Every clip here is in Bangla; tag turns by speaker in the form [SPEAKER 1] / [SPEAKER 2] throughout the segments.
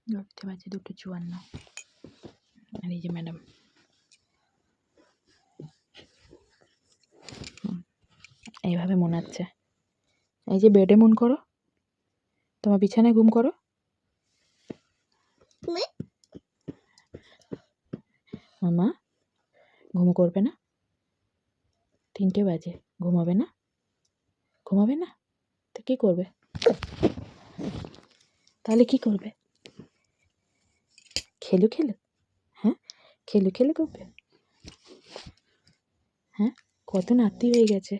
[SPEAKER 1] ঘুরতে বাজে 2:54। আর এই যে ম্যাডাম, এইভাবে মনাচ্ছে। এই যে বেডে মন করো, তোমার বিছানায় ঘুম করো। মামা ঘুম করবে না? 3টে বাজে, ঘুমাবে না? ঘুমাবে না তো কী করবে? তাহলে কি করবে? খেলু খেলু? হ্যাঁ, খেলু খেলু করবে? হ্যাঁ, কত নাতি হয়ে গেছে,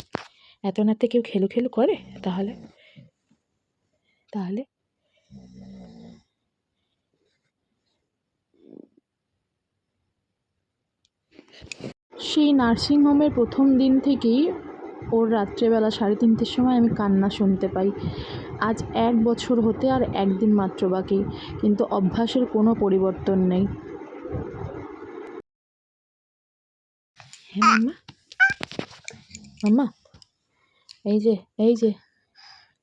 [SPEAKER 1] এত নাতে কেউ খেলু খেলু করে? তাহলে তাহলে সেই নার্সিংহোমের প্রথম দিন থেকেই ওর রাত্রেবেলা 3:30-র সময় আমি কান্না শুনতে পাই। আজ 1 বছর হতে আর 1 দিন মাত্র বাকি, কিন্তু অভ্যাসের কোনো পরিবর্তন নেই। হ্যাঁ মাম্মা, মাম্মা এই যে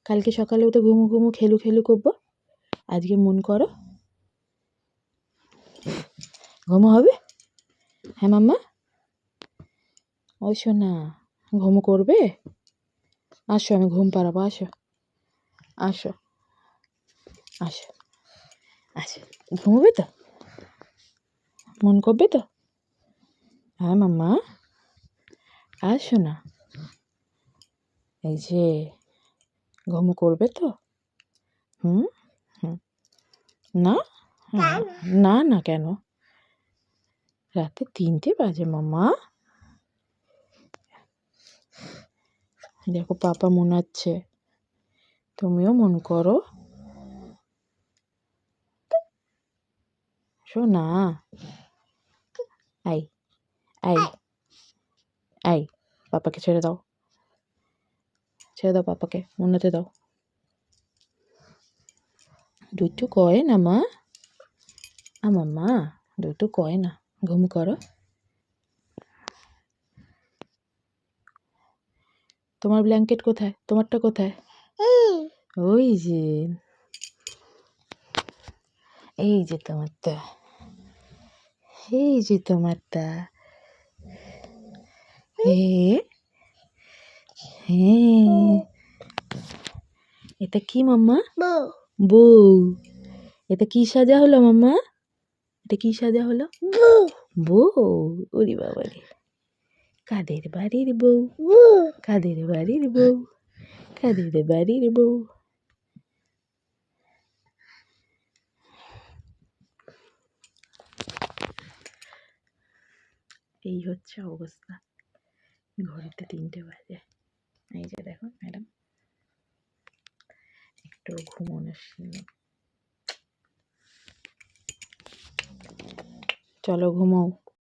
[SPEAKER 1] কালকে সকালে উঠে ঘুমু ঘুমু খেলু খেলু করবো, আজকে মন করো, ঘুমো হবে? হ্যাঁ মাম্মা, ওই শোনা, ঘুমো করবে? আসো, আমি ঘুম পাড়াবো, আসো আসো আসো আসো, ঘুমোবে তো? মন করবে তো? হ্যাঁ মাম্মা, আসো না। এই যে ঘুমো করবে তো? হুম হুম। না না না, কেন? রাতে 3টে বাজে মাম্মা। দেখো পাপা মনাচ্ছে, তুমিও মন করো। শোনা, আই আই আই, পাপাকে ছেড়ে দাও, ছেড়ে দাও পাপাকে, মনাতে দাও। দুটো কয় না মা, মাম্মা দুটো কয় না, ঘুম করো। তোমার ব্ল্যাঙ্কেট কোথায়? তোমারটা কোথায়? ওই যে, এই যে তোমারটা, এই যে তোমারটা। হ্যাঁ হ্যাঁ, এটা কি মাম্মা? বউ। এটা কি সাজা হলো মাম্মা? এটা কি সাজা হলো? বউ। ওরে বাবা রে, কাদের বাড়ির বউ, কাদের বাড়ির বউ, কাদের বাড়ির বউ। এই হচ্ছে অবস্থা, ঘড়িতে 3টে বাজে। এই যে দেখো ম্যাডাম, একটু ঘুমোনোর ছিল। চলো ঘুমাও।